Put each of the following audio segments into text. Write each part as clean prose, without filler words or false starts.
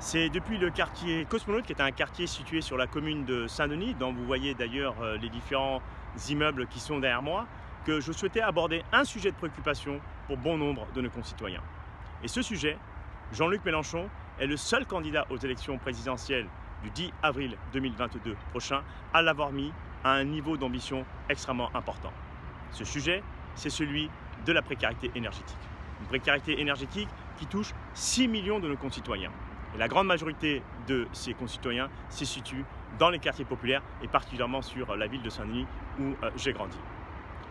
C'est depuis le quartier Cosmonaute, qui est un quartier situé sur la commune de Saint-Denis, dont vous voyez d'ailleurs les différents immeubles qui sont derrière moi, que je souhaitais aborder un sujet de préoccupation pour bon nombre de nos concitoyens. Et ce sujet, Jean-Luc Mélenchon est le seul candidat aux élections présidentielles du 10 avril 2022 prochain à l'avoir mis à un niveau d'ambition extrêmement important. Ce sujet, c'est celui de la précarité énergétique. Une précarité énergétique qui touche 6 millions de nos concitoyens. Et la grande majorité de ces concitoyens se situe dans les quartiers populaires et particulièrement sur la ville de Saint-Denis où j'ai grandi.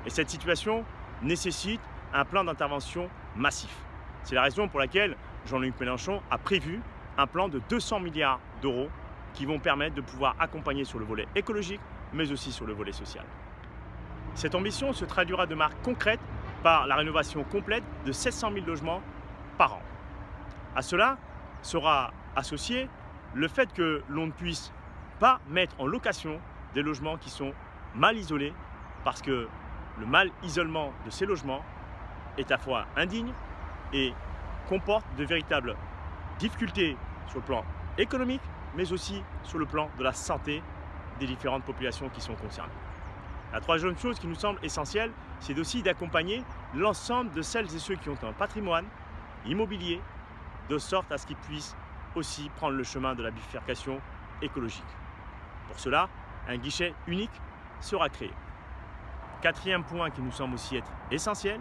Et cette situation nécessite un plan d'intervention massif. C'est la raison pour laquelle Jean-Luc Mélenchon a prévu un plan de 200 milliards d'euros qui vont permettre de pouvoir accompagner sur le volet écologique, mais aussi sur le volet social. Cette ambition se traduira de manière concrète par la rénovation complète de 700 000 logements par an. À cela sera associé le fait que l'on ne puisse pas mettre en location des logements qui sont mal isolés, parce que le mal isolement de ces logements est à la fois indigne et comporte de véritables difficultés sur le plan économique, mais aussi sur le plan de la santé des différentes populations qui sont concernées. La troisième chose qui nous semble essentielle, c'est aussi d'accompagner l'ensemble de celles et ceux qui ont un patrimoine immobilier, de sorte à ce qu'ils puissent aussi prendre le chemin de la bifurcation écologique. Pour cela, un guichet unique sera créé. Quatrième point qui nous semble aussi être essentiel,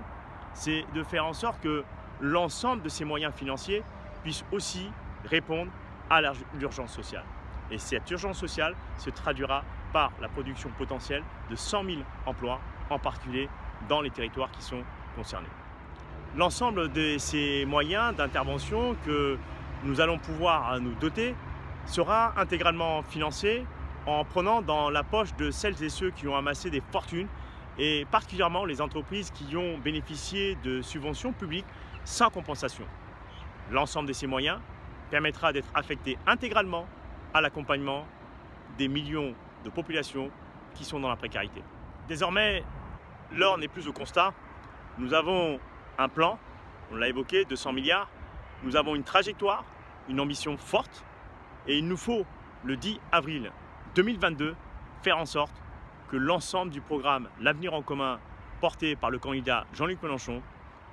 c'est de faire en sorte que l'ensemble de ces moyens financiers puissent aussi répondre à l'urgence sociale. Et cette urgence sociale se traduira par la production potentielle de 100 000 emplois, en particulier dans les territoires qui sont concernés. L'ensemble de ces moyens d'intervention que nous allons pouvoir nous doter sera intégralement financé en prenant dans la poche de celles et ceux qui ont amassé des fortunes, et particulièrement les entreprises qui ont bénéficié de subventions publiques sans compensation. L'ensemble de ces moyens permettra d'être affectés intégralement à l'accompagnement des millions de populations qui sont dans la précarité. Désormais, l'heure n'est plus au constat. Nous avons un plan, on l'a évoqué, 200 milliards. Nous avons une trajectoire, une ambition forte, et il nous faut, le 10 avril 2022, faire en sorte que l'ensemble du programme L'Avenir en commun porté par le candidat Jean-Luc Mélenchon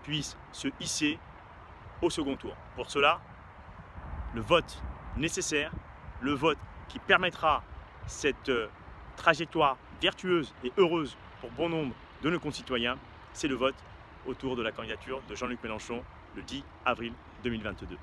puisse se hisser au second tour. Pour cela, le vote nécessaire, le vote qui permettra cette trajectoire vertueuse et heureuse pour bon nombre de nos concitoyens, c'est le vote autour de la candidature de Jean-Luc Mélenchon le 10 avril 2022.